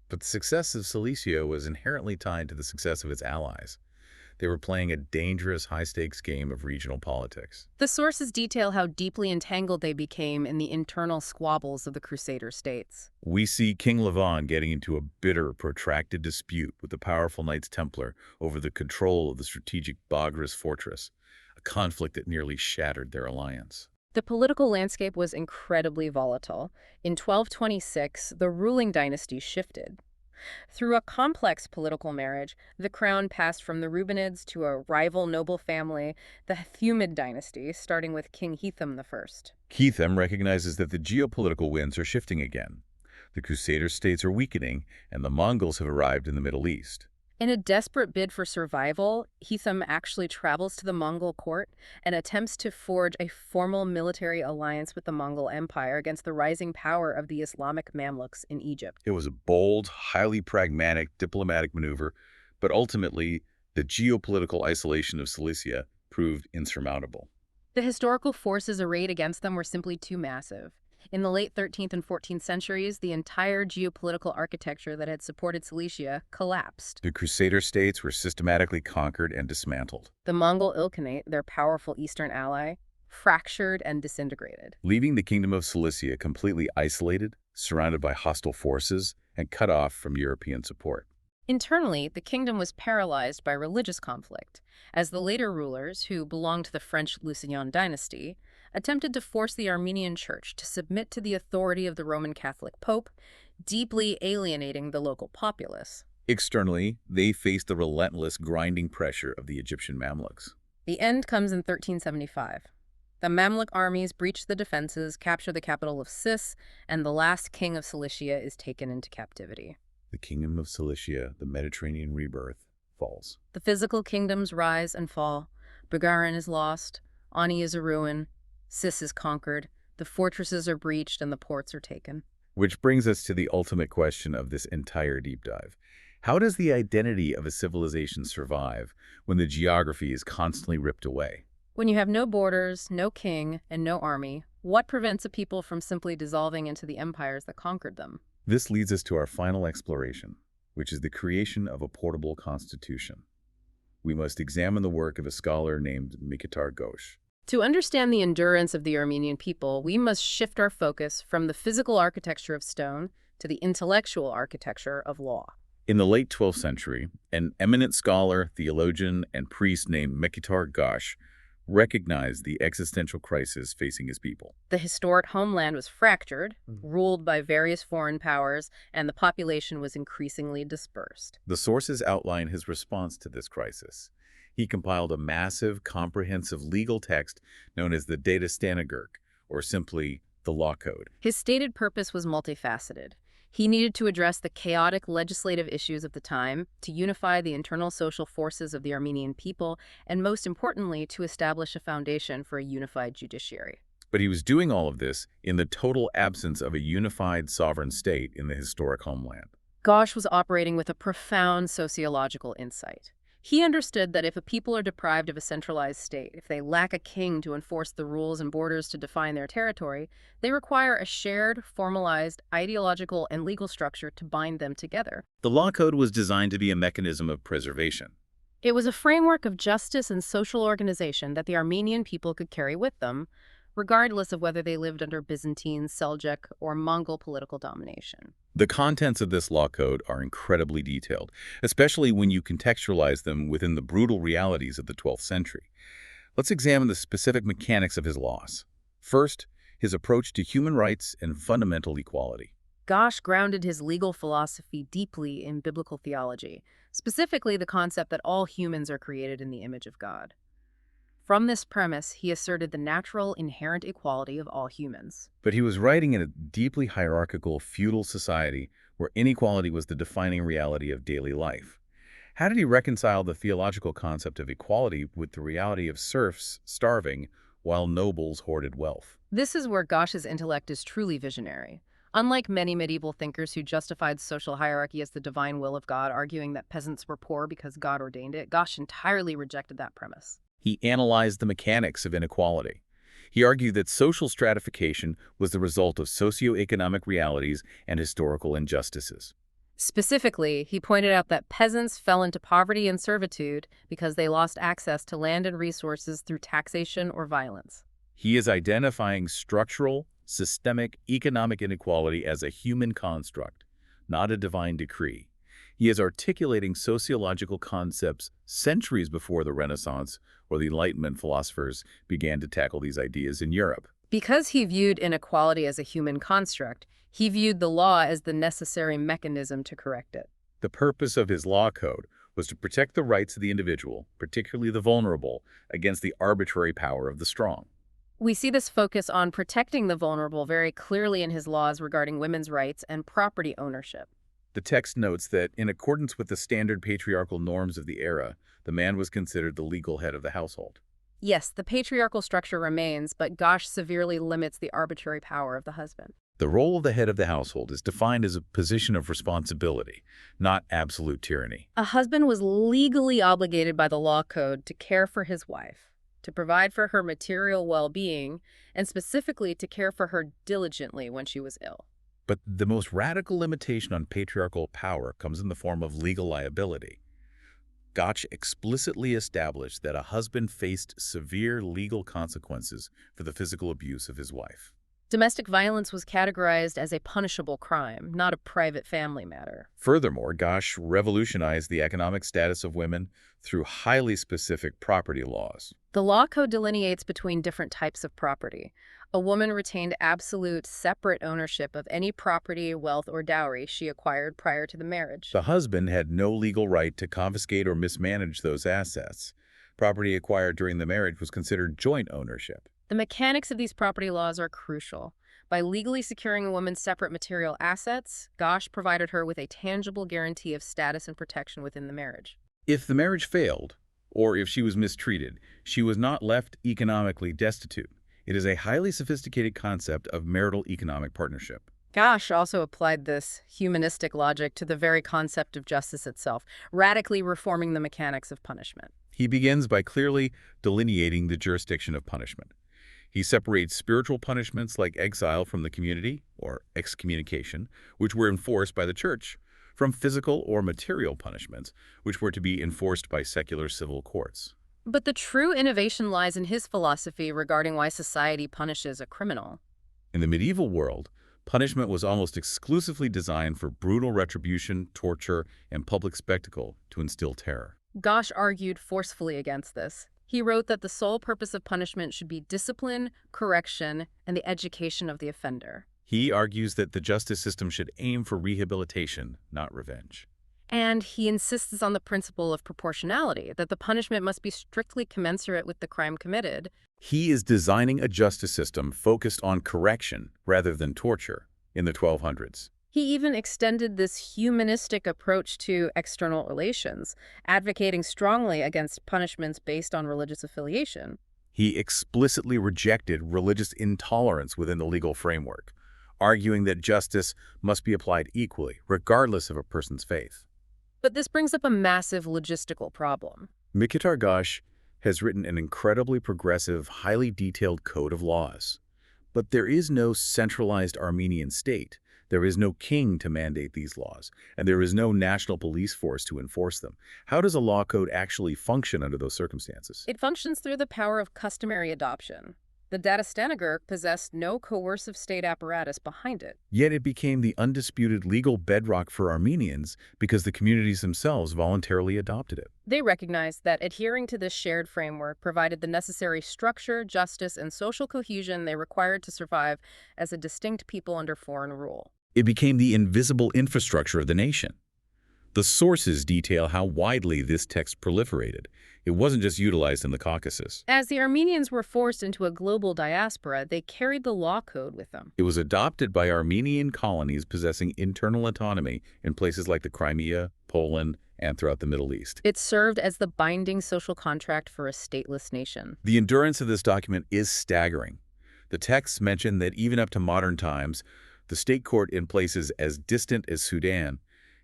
But the success of Cilicia was inherently tied to the success of its allies. They were playing a dangerous, high-stakes game of regional politics. The sources detail how deeply entangled they became in the internal squabbles of the Crusader states. We see King Levon getting into a bitter, protracted dispute with the powerful Knights Templar over the control of the strategic Bagras fortress, a conflict that nearly shattered their alliance. The political landscape was incredibly volatile. In 1226, the ruling dynasty shifted. Through a complex political marriage, the crown passed from the Rubinids to a rival noble family, the Thumid dynasty, starting with King Hethum I. Hethum recognizes that the geopolitical winds are shifting again. The Crusader states are weakening, and the Mongols have arrived in the Middle East. In a desperate bid for survival, Hethum actually travels to the Mongol court and attempts to forge a formal military alliance with the Mongol Empire against the rising power of the Islamic Mamluks in Egypt. It was a bold, highly pragmatic diplomatic maneuver, but ultimately, the geopolitical isolation of Cilicia proved insurmountable. The historical forces arrayed against them were simply too massive. In the late 13th and 14th centuries, the entire geopolitical architecture that had supported Cilicia collapsed. The Crusader states were systematically conquered and dismantled, The Mongol Ilkhanate, their powerful eastern ally, fractured and disintegrated. leaving the Kingdom of Cilicia completely isolated, surrounded by hostile forces, and cut off from European support. Internally, the kingdom was paralyzed by religious conflict, as the later rulers, who belonged to the French Lusignan dynasty, attempted to force the Armenian Church to submit to the authority of the Roman Catholic Pope, deeply alienating the local populace. Externally, they faced the relentless grinding pressure of the Egyptian Mamluks. The end comes in 1375. The Mamluk armies breach the defenses, capture the capital of Sis, and the last king of Cilicia is taken into captivity. The Kingdom of Cilicia, the Mediterranean rebirth, falls. The physical kingdoms rise and fall. Bulgarin is lost, Ani is a ruin, Sis is conquered, the fortresses are breached, and the ports are taken. Which brings us to the ultimate question of this entire deep dive. How does the identity of a civilization survive when the geography is constantly ripped away? When you have no borders, no king, and no army, what prevents a people from simply dissolving into the empires that conquered them? This leads us to our final exploration, which is the creation of a portable constitution. we must examine the work of a scholar named Mikhail Ghosh. To understand the endurance of the Armenian people, we must shift our focus from the physical architecture of stone to the intellectual architecture of law. In the late 12th century, an eminent scholar, theologian, and priest named Mikhail Ghosh recognized the existential crisis facing his people. The historic homeland was fractured, ruled by various foreign powers, and the population was increasingly dispersed. The sources outline his response to this crisis. He compiled a massive, comprehensive legal text known as the Stanagurk, or simply the Law Code. His stated purpose was multifaceted. He needed to address the chaotic legislative issues of the time, to unify the internal social forces of the Armenian people, and most importantly, to establish a foundation for a unified judiciary. But he was doing all of this in the total absence of a unified sovereign state in the historic homeland. Ghosh was operating with a profound sociological insight. He understood that if a people are deprived of a centralized state, if they lack a king to enforce the rules and borders to define their territory, they require a shared, formalized, ideological, and legal structure to bind them together. The Law Code was designed to be a mechanism of preservation. It was a framework of justice and social organization that the Armenian people could carry with them, regardless of whether they lived under Byzantine, Seljuk, or Mongol political domination. The contents of this law code are incredibly detailed, especially when you contextualize them within the brutal realities of the 12th century. Let's examine the specific mechanics of his laws. First, his approach to human rights and fundamental equality. Ghosh grounded his legal philosophy deeply in biblical theology, specifically the concept that all humans are created in the image of God. From this premise, he asserted the natural, inherent equality of all humans. But he was writing in a deeply hierarchical, feudal society where inequality was the defining reality of daily life. How did he reconcile the theological concept of equality with the reality of serfs starving while nobles hoarded wealth? This is where Ghosh's intellect is truly visionary. Unlike many medieval thinkers who justified social hierarchy as the divine will of God, arguing that peasants were poor because God ordained it, Ghosh entirely rejected that premise. He analyzed the mechanics of inequality. He argued that social stratification was the result of socioeconomic realities and historical injustices. Specifically, he pointed out that peasants fell into poverty and servitude because they lost access to land and resources through taxation or violence. He is identifying structural, systemic economic inequality as a human construct, not a divine decree. He is articulating sociological concepts centuries before the Renaissance or the Enlightenment philosophers began to tackle these ideas in Europe. Because he viewed inequality as a human construct, he viewed the law as the necessary mechanism to correct it. The purpose of his law code was to protect the rights of the individual, particularly the vulnerable, against the arbitrary power of the strong. We see this focus on protecting the vulnerable very clearly in his laws regarding women's rights and property ownership. The text notes that, in accordance with the standard patriarchal norms of the era, the man was considered the legal head of the household. Yes, the patriarchal structure remains, but Ghosh severely limits the arbitrary power of the husband. The role of the head of the household is defined as a position of responsibility, not absolute tyranny. A husband was legally obligated by the law code to care for his wife, to provide for her material well-being, and specifically to care for her diligently when she was ill. But the most radical limitation on patriarchal power comes in the form of legal liability. Ghosh explicitly established that a husband faced severe legal consequences for the physical abuse of his wife. Domestic violence was categorized as a punishable crime, not a private family matter. Furthermore, Ghosh revolutionized the economic status of women through highly specific property laws. The law code delineates between different types of property. A woman retained absolute, separate ownership of any property, wealth, or dowry she acquired prior to the marriage. The husband had no legal right to confiscate or mismanage those assets. Property acquired during the marriage was considered joint ownership. The mechanics of these property laws are crucial. By legally securing a woman's separate material assets, Ghosh provided her with a tangible guarantee of status and protection within the marriage. If the marriage failed, or if she was mistreated, she was not left economically destitute. It is a highly sophisticated concept of marital economic partnership. Ghosh also applied this humanistic logic to the very concept of justice itself, radically reforming the mechanics of punishment. He begins by clearly delineating the jurisdiction of punishment. He separates spiritual punishments like exile from the community, or excommunication, which were enforced by the church, from physical or material punishments, which were to be enforced by secular civil courts. But the true innovation lies in his philosophy regarding why society punishes a criminal. In the medieval world, punishment was almost exclusively designed for brutal retribution, torture, and public spectacle to instill terror. Gosh argued forcefully against this. He wrote that the sole purpose of punishment should be discipline, correction, and the education of the offender. He argues that the justice system should aim for rehabilitation, not revenge. And he insists on the principle of proportionality, that the punishment must be strictly commensurate with the crime committed. He is designing a justice system focused on correction rather than torture in the 1200s. He even extended this humanistic approach to external relations, advocating strongly against punishments based on religious affiliation. He explicitly rejected religious intolerance within the legal framework, arguing that justice must be applied equally, regardless of a person's faith. But this brings up a massive logistical problem. Mikhail Gash has written an incredibly progressive, highly detailed code of laws. But there is no centralized Armenian state. There is no king to mandate these laws, and there is no national police force to enforce them. How does a law code actually function under those circumstances? It functions through the power of customary adoption. The Datastanagurk possessed no coercive state apparatus behind it. Yet it became the undisputed legal bedrock for Armenians because the communities themselves voluntarily adopted it. They recognized that adhering to this shared framework provided the necessary structure, justice, and social cohesion they required to survive as a distinct people under foreign rule. It became the invisible infrastructure of the nation. The sources detail how widely this text proliferated. It wasn't just utilized in the Caucasus. As the Armenians were forced into a global diaspora, they carried the law code with them. It was adopted by Armenian colonies possessing internal autonomy in places like the Crimea, Poland, and throughout the Middle East. It served as the binding social contract for a stateless nation. The endurance of this document is staggering. The texts mention that even up to modern times, the state court in places as distant as Sudan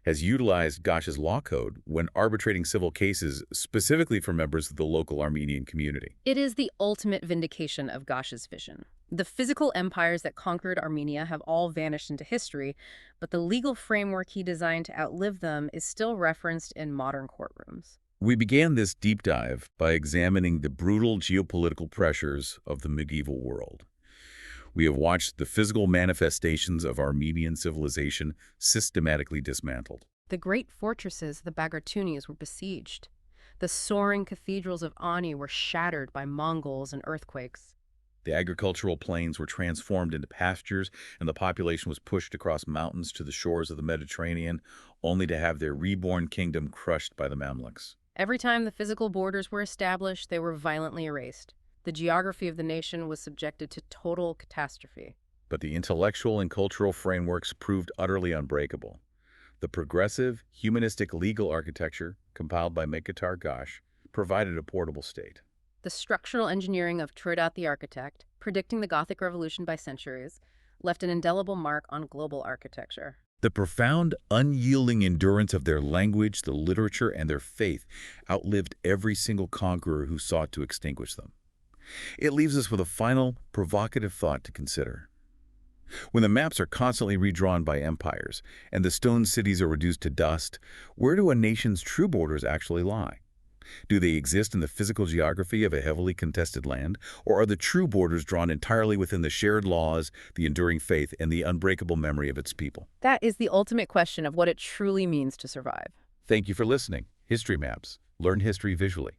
has utilized Gash's law code when arbitrating civil cases specifically for members of the local Armenian community. It is the ultimate vindication of Gash's vision. The physical empires that conquered Armenia have all vanished into history, but the legal framework he designed to outlive them is still referenced in modern courtrooms. We began this deep dive by examining the brutal geopolitical pressures of the medieval world. We have watched the physical manifestations of Armenian civilization systematically dismantled. The great fortresses of the Bagratunis were besieged. The soaring cathedrals of Ani were shattered by Mongols and earthquakes. The agricultural plains were transformed into pastures, and the population was pushed across mountains to the shores of the Mediterranean, only to have their reborn kingdom crushed by the Mamluks. Every time the physical borders were established, they were violently erased. The geography of the nation was subjected to total catastrophe. But the intellectual and cultural frameworks proved utterly unbreakable. The progressive, humanistic legal architecture, compiled by Mikhail Gash, provided a portable state. The structural engineering of Trodat the architect, predicting the Gothic Revolution by centuries, left an indelible mark on global architecture. The profound, unyielding endurance of their language, the literature, and their faith outlived every single conqueror who sought to extinguish them. It leaves us with a final, provocative thought to consider. When the maps are constantly redrawn by empires and the stone cities are reduced to dust, where do a nation's true borders actually lie? Do they exist in the physical geography of a heavily contested land, or are the true borders drawn entirely within the shared laws, the enduring faith, and the unbreakable memory of its people? That is the ultimate question of what it truly means to survive. Thank you for listening. History Maps. Learn history visually.